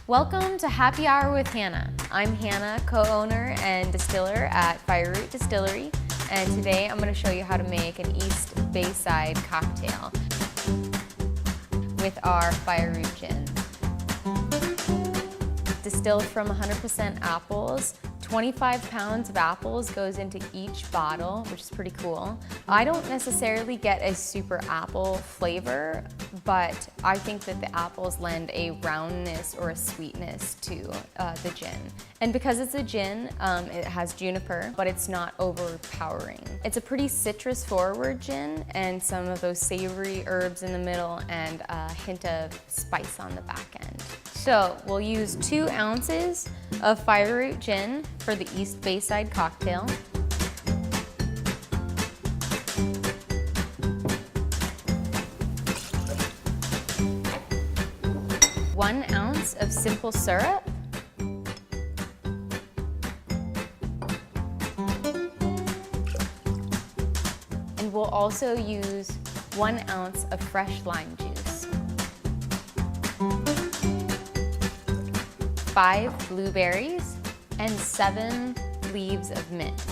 Welcome to Happy Hour with Hannah. I'm Hannah, co-owner and distiller at fireRoot Distillery, and today I'm going to show you how to make an East Bayside cocktail with our fireRoot gin. Distilled from 100% apples. 25 pounds of apples goes into each bottle, which is pretty cool. I don't necessarily get a super apple flavor, but I think that the apples lend a roundness or a sweetness to the gin. And because it's a gin, it has juniper, but it's not overpowering. It's a pretty citrus-forward gin, and some of those savory herbs in the middle, and a hint of spice on the back end. So we'll use 2 ounces of fireRoot gin for the East Bayside cocktail. 1 ounce of simple syrup. And we'll also use 1 ounce of fresh lime juice. 5 blueberries and 7 leaves of mint.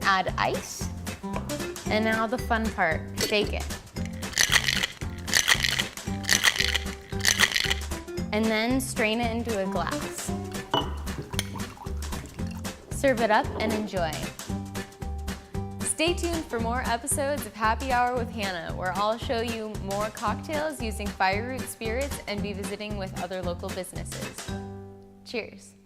Add ice, and now the fun part, shake it. And then strain it into a glass. Serve it up and enjoy. Stay tuned for more episodes of Happy Hour with Hannah, where I'll show you more cocktails using fireRoot spirits and be visiting with other local businesses. Cheers.